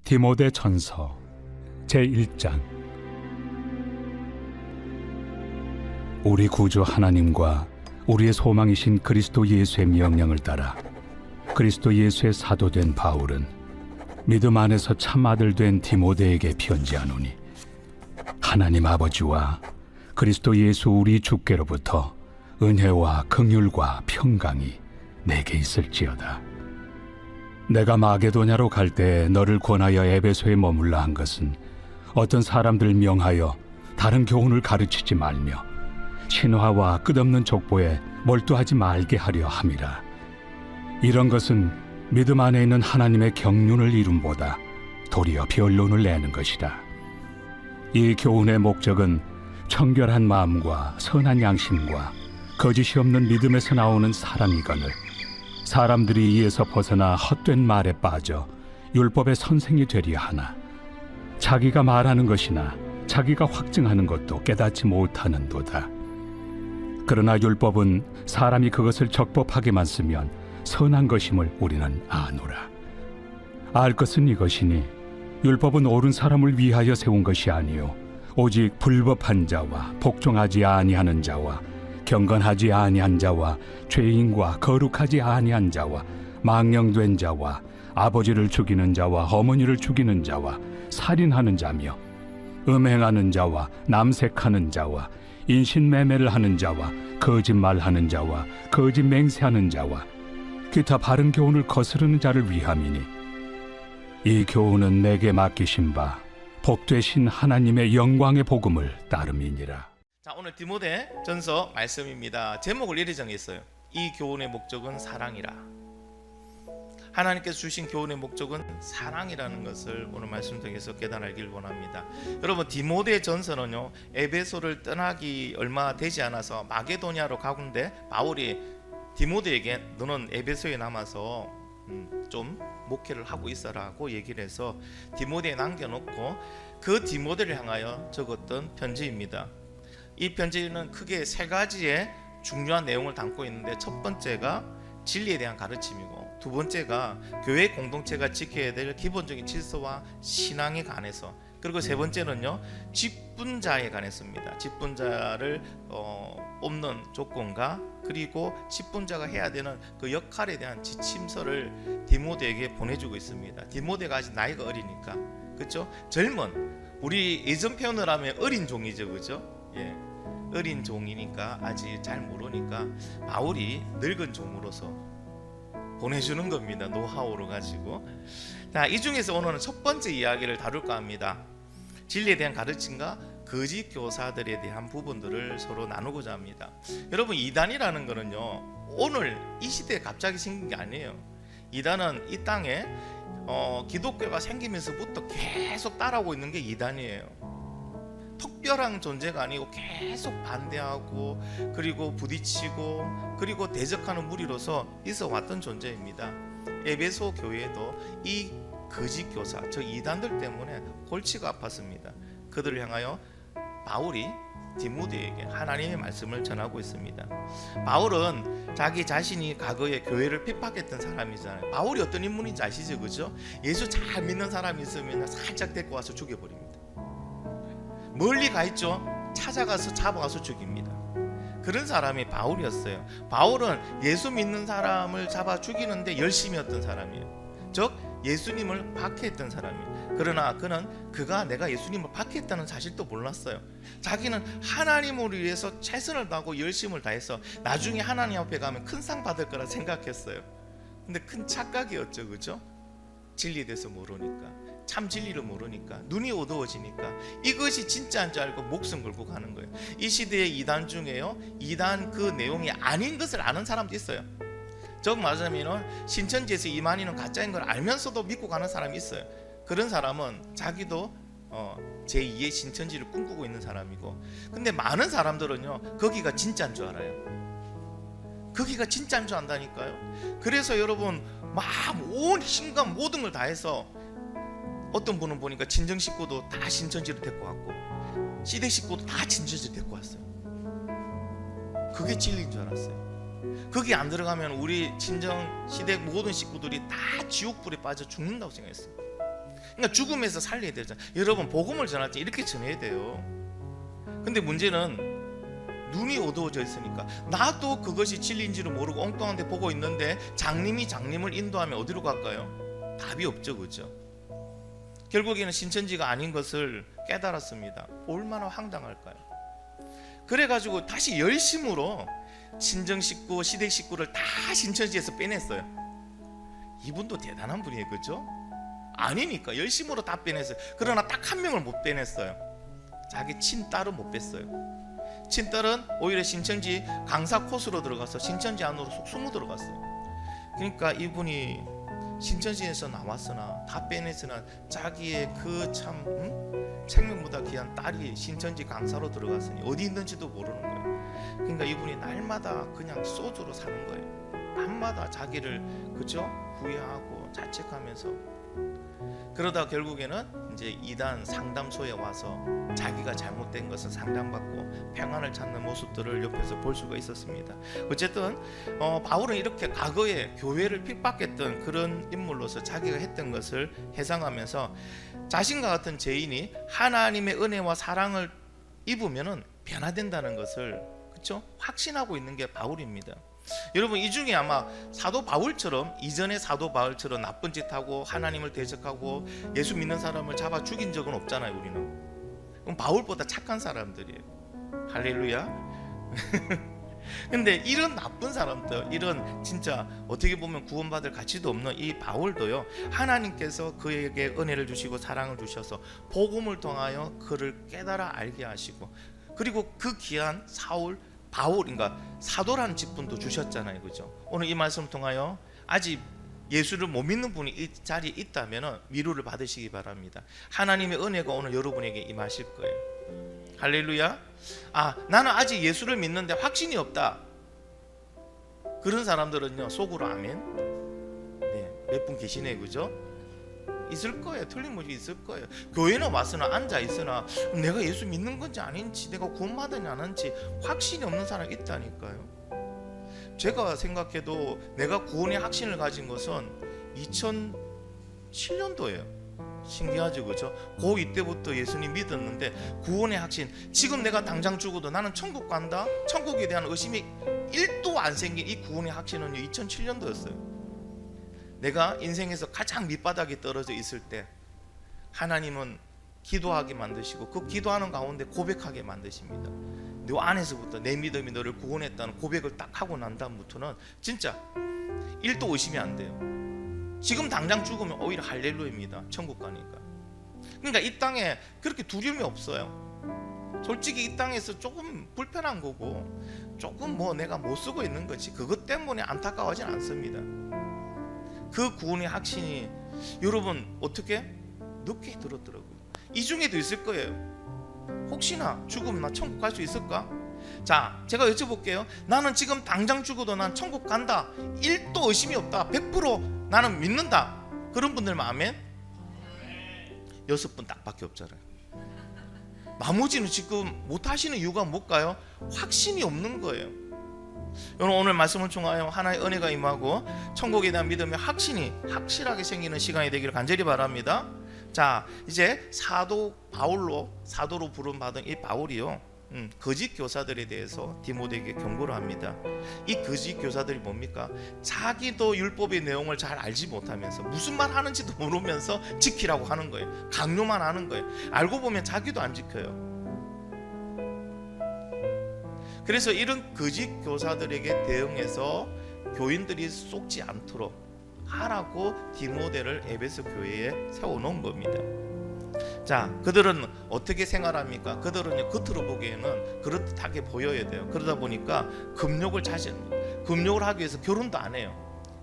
디모데 전서 제1장. 우리 구주 하나님과 우리의 소망이신 그리스도 예수의 명령을 따라 그리스도 예수의 사도된 바울은 믿음 안에서 참 아들 된 디모데에게 편지하노니, 하나님 아버지와 그리스도 예수 우리 주께로부터 은혜와 긍휼과 평강이 내게 있을지어다. 내가 마게도냐로 갈 때 너를 권하여 에베소에 머물라 한 것은 어떤 사람들 명하여 다른 교훈을 가르치지 말며 신화와 끝없는 족보에 몰두하지 말게 하려 함이라. 이런 것은 믿음 안에 있는 하나님의 경륜을 이룸보다 도리어 변론을 내는 것이라. 이 교훈의 목적은 청결한 마음과 선한 양심과 거짓이 없는 믿음에서 나오는 사람이거늘 사람들이 이에서 벗어나 헛된 말에 빠져 율법의 선생이 되려 하나, 자기가 말하는 것이나 자기가 확증하는 것도 깨닫지 못하는도다. 그러나 율법은 사람이 그것을 적법하게만 쓰면 선한 것임을 우리는 아노라. 알 것은 이것이니 율법은 옳은 사람을 위하여 세운 것이 아니요 오직 불법한 자와 복종하지 아니하는 자와 경건하지 아니한 자와 죄인과 거룩하지 아니한 자와 망령된 자와 아버지를 죽이는 자와 어머니를 죽이는 자와 살인하는 자며 음행하는 자와 남색하는 자와 인신매매를 하는 자와 거짓말하는 자와 거짓 맹세하는 자와 기타 바른 교훈을 거스르는 자를 위함이니, 이 교훈은 내게 맡기신 바 복되신 하나님의 영광의 복음을 따름이니라. 자, 오늘 디모데 전서 말씀입니다. 제목을 이렇게 정했어요. 이 교훈의 목적은 사랑이라. 하나님께서 주신 교훈의 목적은 사랑이라는 것을 오늘 말씀 통해서 깨달아기를 원합니다. 여러분, 디모데 전서는요, 에베소를 떠나기 얼마 되지 않아서 마게도냐로 가는데 바울이 디모데에게 너는 에베소에 남아서 좀 목회를 하고 있어라고 얘기를 해서 디모데에 남겨놓고 그 디모데를 향하여 적었던 편지입니다. 이 편지는 크게 세 가지의 중요한 내용을 담고 있는데, 첫 번째가 진리에 대한 가르침이고, 두 번째가 교회 공동체가 지켜야 될 기본적인 질서와 신앙에 관해서, 그리고 세 번째는요, 직분자에 관했습니다. 직분자를 뽑는 조건과, 그리고 직분자가 해야 되는 그 역할에 대한 지침서를 디모데에게 보내주고 있습니다. 디모데가 아직 나이가 어리니까, 그렇죠? 젊은, 우리 예전 표현을 하면 어린 종이죠, 그렇죠? 예, 어린 종이니까 아직 잘 모르니까 바울이 늙은 종으로서 보내주는 겁니다. 노하우로 가지고. 자, 이 중에서 오늘은 첫 번째 이야기를 다룰까 합니다. 진리에 대한 가르침과 거짓 교사들에 대한 부분들을 서로 나누고자 합니다. 여러분, 이단이라는 거는요, 오늘 이 시대에 갑자기 생긴 게 아니에요. 이단은 이 땅에 기독교가 생기면서부터 계속 따라오고 있는 게 이단이에요. 특별한 존재가 아니고 계속 반대하고, 그리고 부딪히고, 그리고 대적하는 무리로서 있어 왔던 존재입니다. 에베소 교회도 이 거짓 교사, 저 이단들 때문에 골치가 아팠습니다. 그들을 향하여 바울이 디모데에게 하나님의 말씀을 전하고 있습니다. 바울은 자기 자신이 과거에 교회를 핍박했던 사람이잖아요. 바울이 어떤 인물인지 아시죠, 그죠? 예수 잘 믿는 사람이 있으면 살짝 데리고 와서 죽여버립니다. 멀리 가 있죠? 찾아가서 잡아가서 죽입니다. 그런 사람이 바울이었어요. 바울은 예수 믿는 사람을 잡아 죽이는데 열심히 했던 사람이에요. 즉 예수님을 박해했던 사람이에요. 그러나 그는 내가 예수님을 박해했다는 사실도 몰랐어요. 자기는 하나님을 위해서 최선을 다하고 열심을 다해서 나중에 하나님 앞에 가면 큰 상 받을 거라 생각했어요. 근데 큰 착각이었죠, 그죠? 진리에 대해서 모르니까, 참 진리를 모르니까, 눈이 어두워지니까 이것이 진짜인 줄 알고 목숨 걸고 가는 거예요. 이 시대의 이단 중에요, 이단 그 내용이 아닌 것을 아는 사람도 있어요. 즉 말하자면 신천지에서 이만희는 가짜인 걸 알면서도 믿고 가는 사람이 있어요. 그런 사람은 자기도 제2의 신천지를 꿈꾸고 있는 사람이고, 근데 많은 사람들은요, 거기가 진짜인 줄 알아요. 거기가 진짜인 줄 안다니까요. 그래서 여러분, 막 온 힘과 모든 걸 다해서, 어떤 분은 보니까 친정 식구도 다 신천지로 데리고 왔고, 시댁 식구도 다 신천지로 데리고 왔어요. 그게 진리인 줄 알았어요. 거기 안 들어가면 우리 친정 시댁 모든 식구들이 다 지옥불에 빠져 죽는다고 생각했어요. 그러니까 죽음에서 살려야 되잖아요. 여러분 복음을 전할 때 이렇게 전해야 돼요. 근데 문제는 눈이 어두워져 있으니까 나도 그것이 진리인지를 모르고 엉뚱한 데 보고 있는데 장님이 장님을 인도하면 어디로 갈까요? 답이 없죠, 그렇죠? 결국에는 신천지가 아닌 것을 깨달았습니다. 얼마나 황당할까요? 그래가지고 다시 열심으로 친정 식구, 시댁 식구를 다 신천지에서 빼냈어요. 이분도 대단한 분이에요, 그렇죠? 아니니까 열심으로 다 빼냈어요. 그러나 딱 한 명을 못 빼냈어요. 자기 친딸은 못 뺐어요. 친딸은 오히려 신천지 강사 코스로 들어가서 신천지 안으로 속 숨어 들어갔어요. 그러니까 이분이 신천지에서 나왔으나 다 빼냈으나 자기의 그 참 생명보다 귀한 딸이 신천지 강사로 들어갔으니 어디 있는지도 모르는 거예요. 그러니까 이분이 날마다 그냥 소주로 사는 거예요. 밤마다 자기를 그죠? 후회하고 자책하면서. 그러다 결국에는 이제 이단 상담소에 와서 자기가 잘못된 것을 상담받고 평안을 찾는 모습들을 옆에서 볼 수가 있었습니다. 어쨌든 바울은 이렇게 과거에 교회를 핍박했던 그런 인물로서 자기가 했던 것을 회상하면서 자신과 같은 죄인이 하나님의 은혜와 사랑을 입으면은 변화된다는 것을 그렇죠? 확신하고 있는 게 바울입니다. 여러분 이 중에 아마 사도 바울처럼 이전의 사도 바울처럼 나쁜 짓 하고 하나님을 대적하고 예수 믿는 사람을 잡아 죽인 적은 없잖아요. 우리는 그럼 바울보다 착한 사람들이에요. 할렐루야. 근데 이런 나쁜 사람들, 이런 진짜 어떻게 보면 구원받을 가치도 없는 이 바울도요, 하나님께서 그에게 은혜를 주시고 사랑을 주셔서 복음을 통하여 그를 깨달아 알게 하시고, 그리고 그 귀한 사울 바울, 그러니까 사도라는 직분도 주셨잖아요, 그죠? 오늘 이 말씀을 통하여 아직 예수를 못 믿는 분이 이 자리에 있다면 위로를 받으시기 바랍니다. 하나님의 은혜가 오늘 여러분에게 임하실 거예요. 할렐루야. 나는 아직 예수를 믿는데 확신이 없다. 그런 사람들은요 속으로 아멘. 네, 몇 분 계시네요, 그죠? 있을 거예요. 틀림없이 있을 거예요. 교회는 와서는 앉아 있으나 내가 예수 믿는 건지 아닌지, 내가 구원받았는지 안 하는지 확신이 없는 사람이 있다니까요. 제가 생각해도 내가 구원의 확신을 가진 것은 2007년도예요. 신기하죠, 그죠? 고2 때부터 예수님 믿었는데 구원의 확신, 지금 내가 당장 죽어도 나는 천국 간다, 천국에 대한 의심이 1도 안 생긴 이 구원의 확신은 2007년도였어요. 내가 인생에서 가장 밑바닥에 떨어져 있을 때 하나님은 기도하게 만드시고 그 기도하는 가운데 고백하게 만드십니다. 너 안에서부터 내 믿음이 너를 구원했다는 고백을 딱 하고 난 다음부터는 진짜 1도 의심이 안 돼요. 지금 당장 죽으면 오히려 할렐루야입니다. 천국 가니까. 그러니까 이 땅에 그렇게 두려움이 없어요. 솔직히 이 땅에서 조금 불편한 거고 조금 뭐 내가 못 쓰고 있는 거지, 그것 때문에 안타까워하진 않습니다. 그 구원의 확신이 여러분 어떻게 늦게 들었더라고요. 이 중에도 있을 거예요. 혹시나 죽으면 나 천국 갈 수 있을까? 자, 제가 여쭤볼게요. 나는 지금 당장 죽어도 난 천국 간다, 1도 의심이 없다, 100% 나는 믿는다, 그런 분들만 아멘? 6분 딱밖에 없잖아요. 나머지는 지금 못 하시는 이유가 뭘까요? 확신이 없는 거예요. 여러분 오늘 말씀을 통하여 하나의 은혜가 임하고 천국에 대한 믿음의 확신이 확실하게 생기는 시간이 되기를 간절히 바랍니다. 자, 이제 사도 바울로 사도로 부름받은 이 바울이요, 거짓 교사들에 대해서 디모데에게 경고를 합니다. 이 거짓 교사들이 뭡니까? 자기도 율법의 내용을 잘 알지 못하면서 무슨 말 하는지도 모르면서 지키라고 하는 거예요. 강요만 하는 거예요. 알고 보면 자기도 안 지켜요. 그래서 이런 거짓 교사들에게 대응해서 교인들이 속지 않도록 하라고 디모데를 에베소 교회에 세워놓은 겁니다. 자, 그들은 어떻게 생활합니까? 그들은 겉으로 보기에는 그렇듯하게 보여야 돼요. 그러다 보니까 금욕을 자제합니다. 금욕을 하기 위해서 결혼도 안 해요.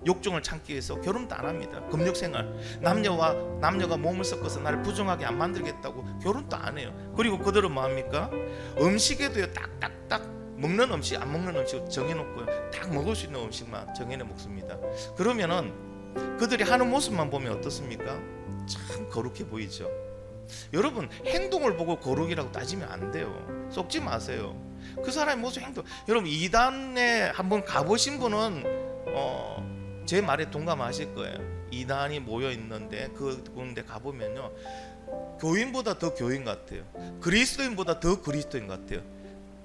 욕정을 참기 위해서 결혼도 안 합니다. 금욕 생활, 남녀가 몸을 섞어서 나를 부정하게 안 만들겠다고 결혼도 안 해요. 그리고 그들은 뭐 합니까? 음식에도요 딱딱딱 먹는 음식, 안 먹는 음식 정해놓고요, 딱 먹을 수 있는 음식만 정해내 먹습니다. 그러면은 그들이 하는 모습만 보면 어떻습니까? 참 거룩해 보이죠. 여러분 행동을 보고 거룩이라고 따지면 안 돼요. 속지 마세요. 그 사람의 모습, 행동. 여러분 이단에 한번 가보신 분은 제 말에 동감하실 거예요. 이단이 모여 있는데 그 군데 가보면요, 교인보다 더 교인 같아요. 그리스도인보다 더 그리스도인 같아요.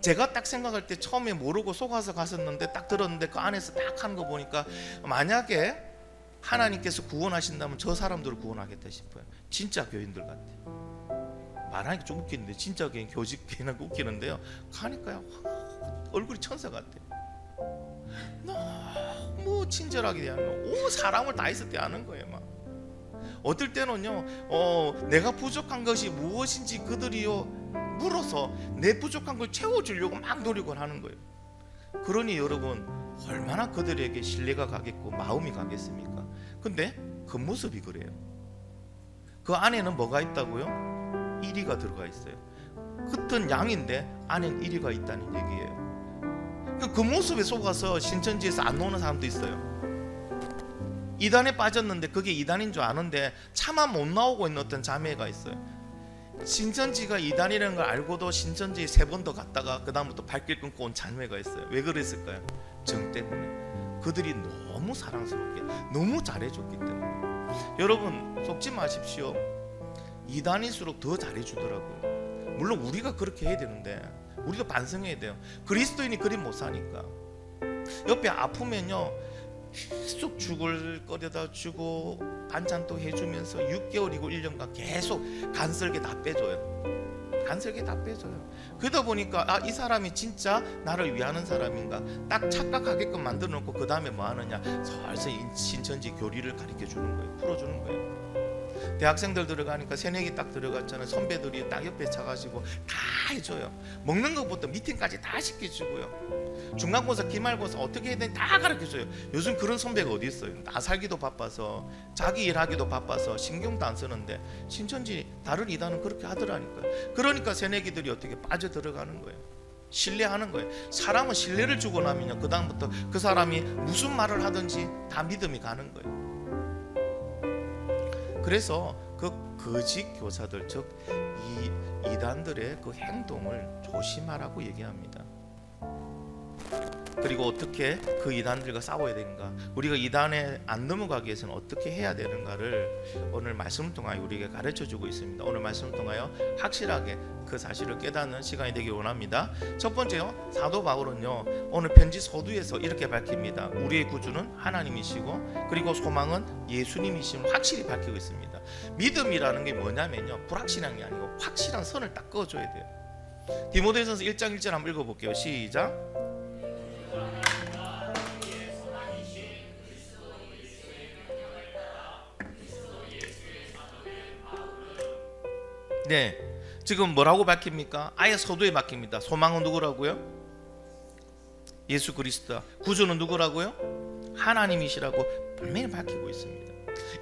제가 딱 생각할 때 처음에 모르고 속아서 갔었는데 딱 들었는데 그 안에서 딱 하는 거 보니까 만약에 하나님께서 구원하신다면 저 사람들을 구원하겠다 싶어요. 진짜 교인들 같아요. 말하니까 좀 웃기는데 진짜 교인, 교직 교인하고 웃기는데요. 가니까요, 얼굴이 천사 같아요. 너무 친절하게 대하는 거, 오 사람을 다 있을 때 아는 거예요. 막 어떨 때는요, 내가 부족한 것이 무엇인지 그들이요 물어서 내 부족한 걸 채워주려고 막 노력을 하는 거예요. 그러니 여러분, 얼마나 그들에게 신뢰가 가겠고 마음이 가겠습니까? 근데 겉모습이 그래요. 그 안에는 뭐가 있다고요? 이리가 들어가 있어요. 겉은 양인데 안엔 이리가 있다는 얘기예요. 그 모습에 속아서 신천지에서 안 노는 사람도 있어요. 이단에 빠졌는데 그게 이단인 줄 아는데 차마 못 나오고 있는 어떤 자매가 있어요. 신천지가 이단이라는 걸 알고도 신천지에 3번 더 갔다가 그 다음부터 발길 끊고 온 자매가 있어요. 왜 그랬을까요? 정 때문에. 그들이 너무 사랑스럽게, 너무 잘해줬기 때문에. 여러분 속지 마십시오. 이단일수록 더 잘해주더라고요. 물론 우리가 그렇게 해야 되는데 우리도 반성해야 돼요. 그리스도인이 그리 못 사니까. 옆에 아프면요 계속 죽을 거려다 주고 반찬도 해주면서 6개월이고 1년간 계속 간설계 다 빼줘요. 간설계 다 빼줘요. 그러다 보니까 이 사람이 진짜 나를 위하는 사람인가 딱 착각하게끔 만들어 놓고 그 다음에 뭐 하느냐, 설서 신천지 교리를 가르쳐 주는 거예요. 풀어주는 거예요. 대학생들 들어가니까 새내기 딱 들어갔잖아요. 선배들이 딱 옆에 차가지고 다 해줘요. 먹는 것부터 미팅까지 다 시켜주고요. 중간고사, 기말고사 어떻게 해야 되는지 다 가르쳐줘요. 요즘 그런 선배가 어디 있어요? 나 살기도 바빠서, 자기 일하기도 바빠서 신경도 안 쓰는데 신천지 다른 이단은 그렇게 하더라니까요. 그러니까 새내기들이 어떻게 빠져 들어가는 거예요. 신뢰하는 거예요. 사람은 신뢰를 주고 나면요, 그 다음부터 그 사람이 무슨 말을 하든지 다 믿음이 가는 거예요. 그래서 그 거짓 교사들, 즉 이단들의 그 행동을 조심하라고 얘기합니다. 그리고 어떻게 그 이단들과 싸워야 되는가, 우리가 이단에 안 넘어가기 위해서는 어떻게 해야 되는가를 오늘 말씀을 통하여 우리에게 가르쳐주고 있습니다. 오늘 말씀을 통하여 확실하게 그 사실을 깨닫는 시간이 되길 원합니다. 첫 번째요, 사도 바울은요 오늘 편지 서두에서 이렇게 밝힙니다. 우리의 구주는 하나님이시고 그리고 소망은 예수님이심을 확실히 밝히고 있습니다. 믿음이라는 게 뭐냐면요, 불확실한 게 아니고 확실한 선을 딱 그어줘야 돼요. 디모데전서 1장 1절 한번 읽어볼게요. 시작. 네, 지금 뭐라고 밝힙니까? 아예 서두에 밝힙니다. 소망은 누구라고요? 예수 그리스도. 구주는 누구라고요? 하나님이시라고 분명히 밝히고 있습니다.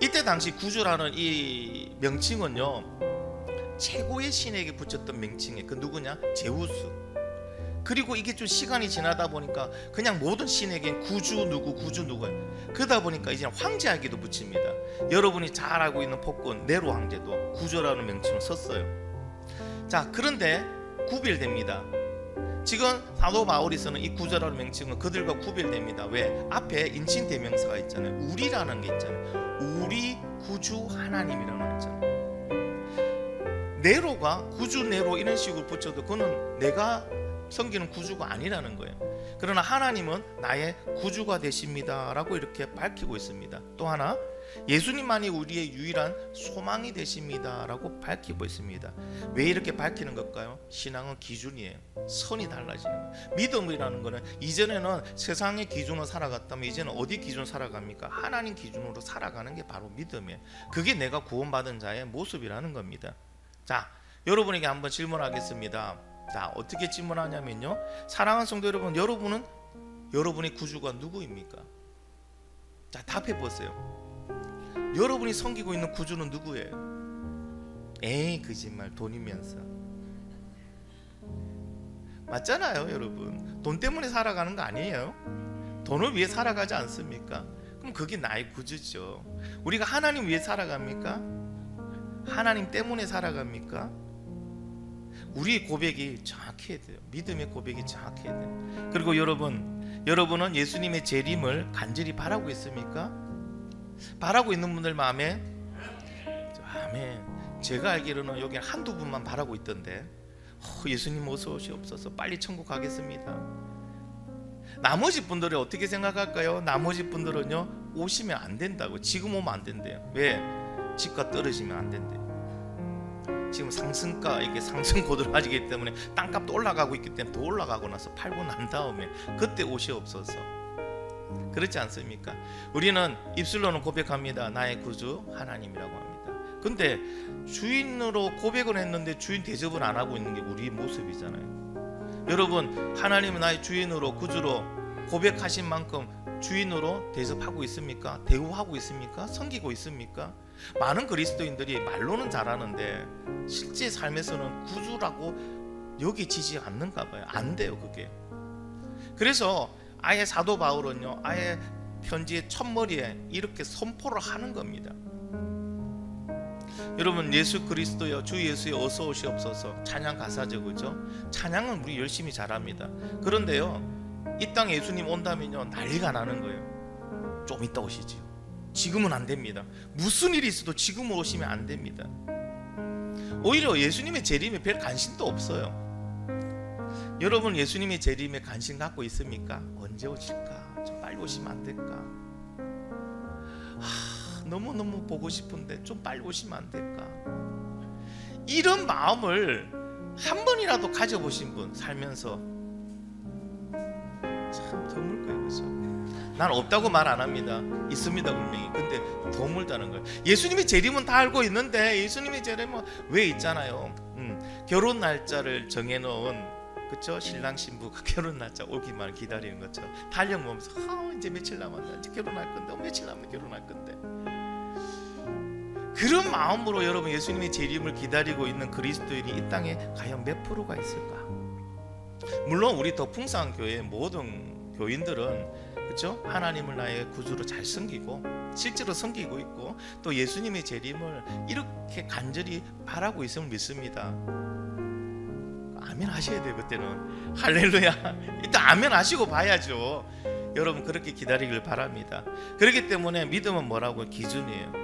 이때 당시 구주라는 이 명칭은요 최고의 신에게 붙였던 명칭이에요. 그 누구냐? 제우스. 그리고 이게 좀 시간이 지나다 보니까 그냥 모든 신에겐 구주 누구예요. 그러다 보니까 이제 황제에게도 붙입니다. 여러분이 잘 알고 있는 폭군 네로 황제도 구주라는 명칭을 썼어요. 자, 그런데 구별됩니다. 지금 사도 바울이 쓰는 이 구주라는 명칭은 그들과 구별됩니다. 왜? 앞에 인칭 대명사가 있잖아요. 우리라는 게 있잖아요. 우리 구주 하나님이라는 거 있잖아요. 네로가 구주 네로 이런 식으로 붙여도 그는 내가 섬기는 구주가 아니라는 거예요. 그러나 하나님은 나의 구주가 되십니다라고 이렇게 밝히고 있습니다. 또 하나, 예수님만이 우리의 유일한 소망이 되십니다라고 밝히고 있습니다. 왜 이렇게 밝히는 걸까요? 신앙은 기준이에요. 선이 달라지는 거예요. 믿음이라는 거는 이전에는 세상의 기준으로 살아갔다면 이제는 어디 기준으로 살아갑니까? 하나님 기준으로 살아가는 게 바로 믿음이에요. 그게 내가 구원받은 자의 모습이라는 겁니다. 자, 여러분에게 한번 질문하겠습니다. 자, 어떻게 질문하냐면요, 사랑하는 성도 여러분, 여러분은 여러분의 구주가 누구입니까? 자, 답해 보세요. 여러분이 섬기고 있는 구주는 누구예요? 에이, 거짓말. 돈이면서. 맞잖아요, 여러분. 돈 때문에 살아가는 거 아니에요? 돈을 위해 살아가지 않습니까? 그럼 그게 나의 구주죠. 우리가 하나님 위해 살아갑니까? 하나님 때문에 살아갑니까? 우리의 고백이 정확해야 돼요. 믿음의 고백이 정확해야 돼요. 그리고 여러분, 여러분은 예수님의 재림을 간절히 바라고 있습니까? 바라고 있는 분들 마음에 아멘. 제가 알기로는 여기 한두 분만 바라고 있던데 예수님 어서 오시옵소서, 빨리 천국 가겠습니다. 나머지 분들이 어떻게 생각할까요? 나머지 분들은요, 오시면 안 된다고, 지금 오면 안 된대요. 왜? 집값 떨어지면 안 된대요. 지금 상승가, 이게 상승 고도를 가지기 때문에 땅값도 올라가고 있기 때문에 더 올라가고 나서 팔고 난 다음에 그때 오시옵소서. 그렇지 않습니까? 우리는 입술로는 고백합니다. 나의 구주 하나님이라고 합니다. 근데 주인으로 고백을 했는데 주인 대접을 안 하고 있는 게 우리 모습이잖아요. 여러분, 하나님은 나의 주인으로, 구주로 고백하신 만큼 주인으로 대접하고 있습니까? 대우하고 있습니까? 섬기고 있습니까? 많은 그리스도인들이 말로는 잘하는데 실제 삶에서는 구주라고 여기지지 않는가 봐요. 안 돼요, 그게. 그래서 아예 사도 바울은요, 아예 편지의 첫머리에 이렇게 선포를 하는 겁니다. 여러분, 예수 그리스도여, 주 예수여 어서 오시옵소서. 찬양 가사죠, 그죠? 찬양은 우리 열심히 잘합니다. 그런데요, 이 땅에 예수님 온다면요, 난리가 나는 거예요. 좀 이따 오시지요. 지금은 안 됩니다. 무슨 일이 있어도 지금 오시면 안 됩니다. 오히려 예수님의 재림에 별 관심도 없어요. 여러분, 예수님의 재림에 관심 갖고 있습니까? 언제 오실까? 좀 빨리 오시면 안 될까? 너무너무 보고 싶은데 좀 빨리 오시면 안 될까? 이런 마음을 한 번이라도 가져보신 분, 살면서 참 드물 거예요, 그렇죠? 난 없다고 말 안 합니다. 있습니다, 분명히. 근데 드물다는 거예요. 예수님의 재림은 다 알고 있는데 예수님의 재림은 왜 있잖아요. 결혼 날짜를 정해놓은, 그렇죠? 신랑 신부가 결혼 날짜 오기만 기다리는 것처럼 달력 보면서 이제 며칠 남았나, 이제 결혼할 건데, 며칠 남았나 결혼할 건데. 그런 마음으로 여러분 예수님의 재림을 기다리고 있는 그리스도인이 이 땅에 과연 몇 프로가 있을까? 물론 우리 더 풍성한 교회의 모든 교인들은, 그렇죠? 하나님을 나의 구주로 잘 섬기고 실제로 섬기고 있고 또 예수님의 재림을 이렇게 간절히 바라고 있음을 믿습니다. 아멘 하셔야 돼요. 그때는 할렐루야. 일단 아멘 하시고 봐야죠. 여러분, 그렇게 기다리길 바랍니다. 그렇기 때문에 믿음은 뭐라고요? 기준이에요.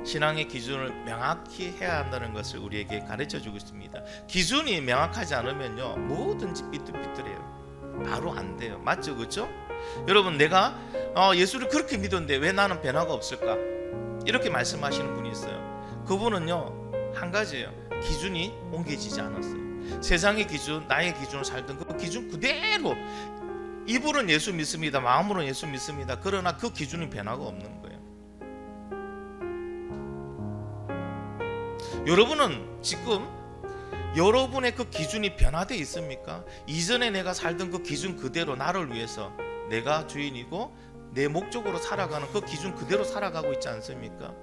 신앙의 기준을 명확히 해야 한다는 것을 우리에게 가르쳐주고 있습니다. 기준이 명확하지 않으면요, 뭐든지 삐뚤삐뚤해요. 바로 안 돼요. 맞죠? 그렇죠? 여러분, 내가 예수를 그렇게 믿었는데 왜 나는 변화가 없을까? 이렇게 말씀하시는 분이 있어요. 그분은요, 한 가지예요. 기준이 옮겨지지 않았어요. 세상의 기준, 나의 기준으로 살던 그 기준 그대로, 입으로는 예수 믿습니다, 마음으로는 예수 믿습니다. 그러나 그 기준이 변화가 없는 거예요. 여러분은 지금 여러분의 그 기준이 변화되어 있습니까? 이전에 내가 살던 그 기준 그대로 나를 위해서 내가 주인이고 내 목적으로 살아가는 그 기준 그대로 살아가고 있지 않습니까?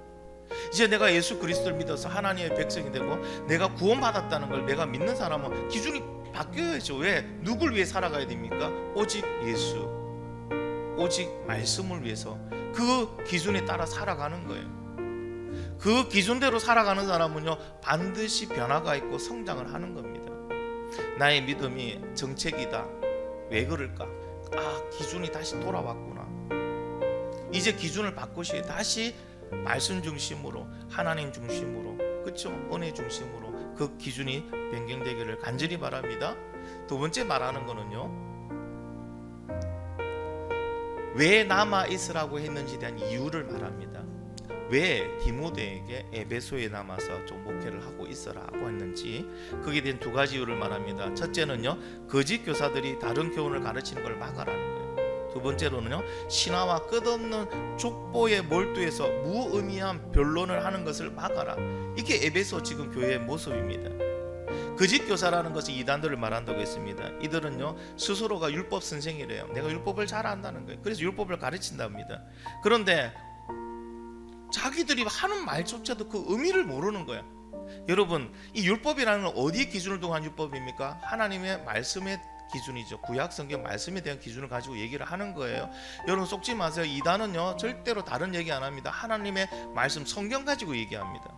이제 내가 예수 그리스도를 믿어서 하나님의 백성이 되고 내가 구원받았다는 걸 내가 믿는 사람은 기준이 바뀌어야죠. 왜? 누굴 위해 살아가야 됩니까? 오직 예수, 오직 말씀을 위해서 그 기준에 따라 살아가는 거예요. 그 기준대로 살아가는 사람은요, 반드시 변화가 있고 성장을 하는 겁니다. 나의 믿음이 정책이다. 왜 그럴까? 기준이 다시 돌아왔구나. 이제 기준을 바꾸시, 다시 말씀 중심으로, 하나님 중심으로, 그렇죠? 은혜 중심으로 그 기준이 변경되기를 간절히 바랍니다. 두 번째 말하는 거는요, 왜 남아 있으라고 했는지에 대한 이유를 말합니다. 왜 디모데에게 에베소에 남아서 좀 목회를 하고 있어라고 했는지, 거기에 대한 두 가지 이유를 말합니다. 첫째는요, 거짓 교사들이 다른 교훈을 가르치는 걸 막아라는 거예요. 두 번째로는요, 신화와 끝없는 족보에 몰두해서 무의미한 변론을 하는 것을 막아라. 이게 에베소 지금 교회의 모습입니다. 거짓 교사라는 것은 이단들을 말한다고 했습니다. 이들은요, 스스로가 율법 선생이래요. 내가 율법을 잘 안다는 거예요. 그래서 율법을 가르친답니다. 그런데 자기들이 하는 말조차도 그 의미를 모르는 거야. 여러분, 이 율법이라는 건 어디에 기준을 두고 한 율법입니까? 하나님의 말씀의 기준이죠. 구약 성경 말씀에 대한 기준을 가지고 얘기를 하는 거예요. 여러분, 속지 마세요. 이단은요, 절대로 다른 얘기 안 합니다. 하나님의 말씀 성경 가지고 얘기합니다.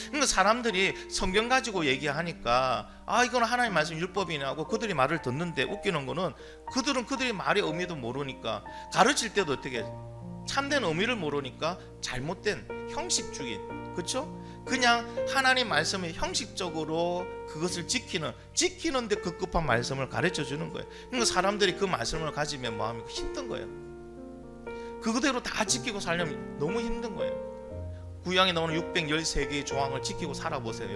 그러니까 사람들이 성경 가지고 얘기하니까 이건 하나님 말씀 율법이네 하고 그들이 말을 듣는데, 웃기는 거는 그들은 그들의 말의 의미도 모르니까, 가르칠 때도 어떻게 참된 의미를 모르니까 잘못된 형식주의, 그렇죠? 그냥 하나님 말씀을 형식적으로 그것을 지키는데 급급한 말씀을 가르쳐 주는 거예요. 그러니까 사람들이 그 말씀을 가지면 마음이 힘든 거예요. 그대로 다 지키고 살려면 너무 힘든 거예요. 구약에 나오는 613개의 조항을 지키고 살아보세요.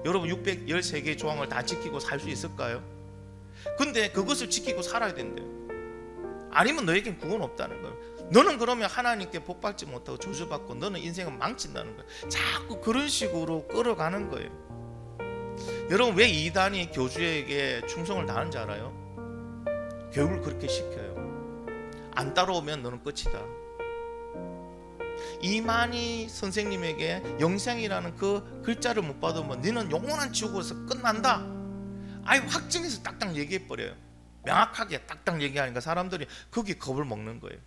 여러분 613개의 조항을 다 지키고 살 수 있을까요? 근데 그것을 지키고 살아야 된대요. 아니면 너에겐 구원 없다는 거예요. 너는 그러면 하나님께 복받지 못하고 저주받고 너는 인생은 망친다는 거예요. 자꾸 그런 식으로 끌어가는 거예요. 여러분, 왜 이단이 교주에게 충성을 다하는지 알아요? 교육을 그렇게 시켜요. 안 따라오면 너는 끝이다. 이만희 선생님에게 영생이라는 그 글자를 못 받으면 너는 영원한 지옥에서 끝난다. 확증해서 딱딱 얘기해 버려요. 명확하게 딱딱 얘기하니까 사람들이 거기에 겁을 먹는 거예요.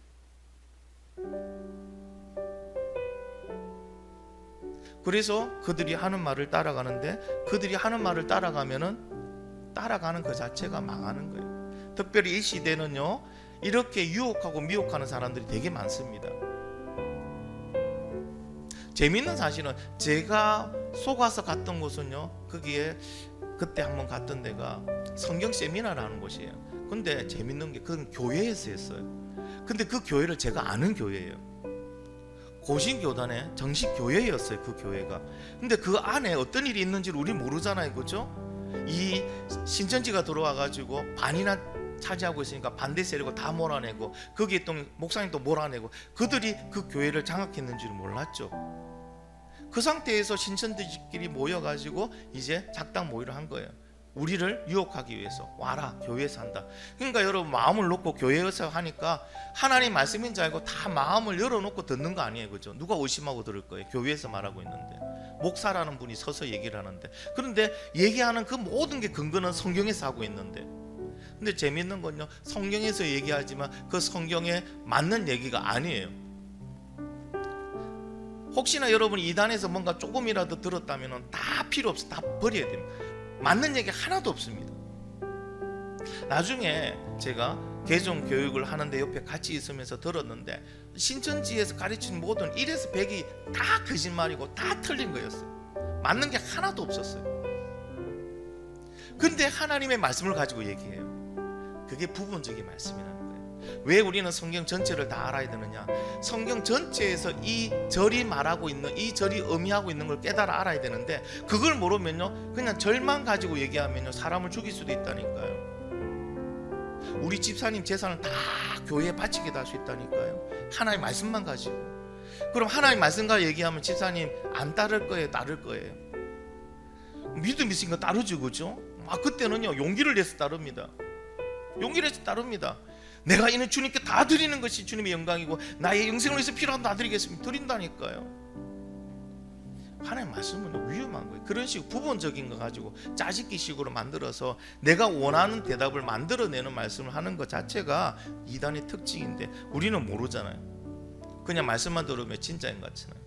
그래서 그들이 하는 말을 따라가는데, 그들이 하는 말을 따라가면은 따라가는 그 자체가 망하는 거예요. 특별히 이 시대는요, 이렇게 유혹하고 미혹하는 사람들이 되게 많습니다. 재밌는 사실은 제가 속아서 갔던 곳은요, 거기에 그때 한번 갔던 데가 성경 세미나를 하는 곳이에요. 근데 재밌는 게 그건 교회에서 했어요. 근데 그 교회를 제가 아는 교회예요. 고신교단의 정식 교회였어요, 그 교회가. 근데 그 안에 어떤 일이 있는지를 우리 모르잖아요, 그렇죠? 이 신천지가 들어와가지고 반이나 차지하고 있으니까 반대 세력을 다 몰아내고, 거기에 있던 목사님도 몰아내고, 그들이 그 교회를 장악했는지를 몰랐죠. 그 상태에서 신천지끼리 모여가지고 이제 작당 모의를 한 거예요. 우리를 유혹하기 위해서 와라, 교회에서 한다. 그러니까 여러분, 마음을 놓고 교회에서 하니까 하나님 말씀인 줄 알고 다 마음을 열어놓고 듣는 거 아니에요, 그죠? 누가 의심하고 들을 거예요? 교회에서 말하고 있는데, 목사라는 분이 서서 얘기를 하는데. 그런데 얘기하는 그 모든 게 근거는 성경에서 하고 있는데, 근데 재밌는 건요, 성경에서 얘기하지만 그 성경에 맞는 얘기가 아니에요. 혹시나 여러분이 이단에서 뭔가 조금이라도 들었다면 다 필요 없어, 다 버려야 됩니다. 맞는 얘기 하나도 없습니다. 나중에 제가 개종 교육을 하는데 옆에 같이 있으면서 들었는데, 신천지에서 가르치는 모든 1에서 100이 다 거짓말이고 다 틀린 거였어요. 맞는 게 하나도 없었어요. 근데 하나님의 말씀을 가지고 얘기해요. 그게 부분적인 말씀이라는 거예요. 왜 우리는 성경 전체를 다 알아야 되느냐? 성경 전체에서 이 절이 말하고 있는, 이 절이 의미하고 있는 걸 깨달아 알아야 되는데, 그걸 모르면요, 그냥 절만 가지고 얘기하면요, 사람을 죽일 수도 있다니까요. 우리 집사님 재산을 다 교회에 바치게 할 수 있다니까요. 하나님 말씀만 가지고. 그럼 하나님 말씀과 얘기하면 집사님 안 따를 거예요, 따를 거예요? 믿음 있으니까 따르죠, 그죠? 그때는요, 용기를 내서 따릅니다. 용기를 내서 따릅니다. 내가 이는 주님께 다 드리는 것이 주님의 영광이고 나의 영생을 위해서 필요한 다 드리겠습니다. 드린다니까요. 하나님 말씀은 위험한 거예요. 그런 식으로 부분적인 거 가지고 짜집기식으로 만들어서 내가 원하는 대답을 만들어내는 말씀을 하는 것 자체가 이단의 특징인데, 우리는 모르잖아요. 그냥 말씀만 들으면 진짜인 것 같잖아요.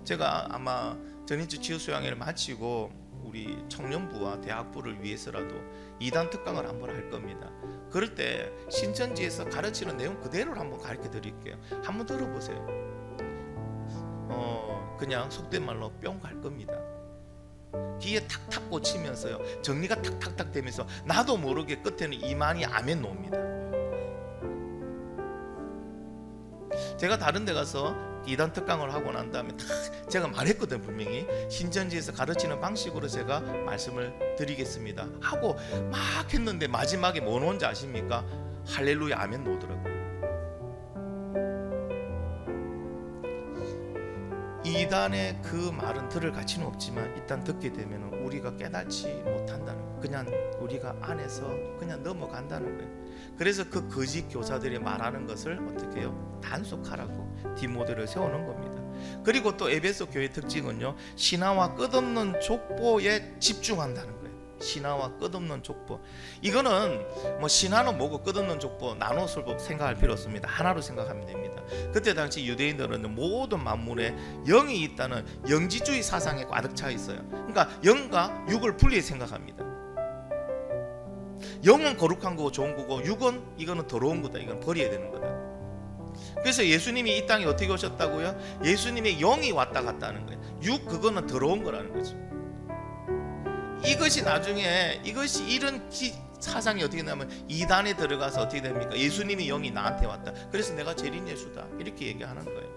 제가 아마 전인주 치유수양회를 마치고 우리 청년부와 대학부를 위해서라도 이단 특강을 한번 할 겁니다. 그럴 때 신천지에서 가르치는 내용 그대로를 한번 가르쳐 드릴게요. 한번 들어보세요. 그냥 속된 말로 뿅 갈 겁니다. 귀에 탁탁 꽂히면서요, 정리가 탁탁탁 되면서 나도 모르게 끝에는 이만희 아멘 놉니다. 제가 다른 데 가서 이단 특강을 하고 난 다음에 제가 말했거든, 분명히 신천지에서 가르치는 방식으로 제가 말씀을 드리겠습니다 하고 막 했는데, 마지막에 뭐 놓은지 아십니까? 할렐루야 아멘 놓더라고요. 이단의 그 말은 들을 가치는 없지만 일단 듣게 되면 우리가 깨닫지 못한다는 거예요. 그냥 우리가 안에서 그냥 넘어간다는 거예요. 그래서 그 거짓 교사들이 말하는 것을 어떻게 해요? 단속하라고 뒷모델을 세우는 겁니다. 그리고 또 에베소 교회 특징은요, 신화와 끝없는 족보에 집중한다는 거예요. 신화와 끝없는 족보. 이거는 뭐 신화는 뭐고 끝없는 족보 나눠서 생각할 필요 없습니다. 하나로 생각하면 됩니다. 그때 당시 유대인들은 모든 만물에 영이 있다는 영지주의 사상에 가득 차 있어요. 그러니까 영과 육을 분리해 생각합니다. 영은 거룩한 거고 좋은 거고, 육은 이거는 더러운 거다, 이건 버려야 되는 거다. 그래서 예수님이 이 땅에 어떻게 오셨다고요? 예수님의 영이 왔다 갔다 하는 거예요. 육, 그거는 더러운 거라는 거죠. 이것이 나중에 이런 사상이 어떻게 되냐면 이단에 들어가서 어떻게 됩니까? 예수님이 영이 나한테 왔다, 그래서 내가 재림 예수다, 이렇게 얘기하는 거예요.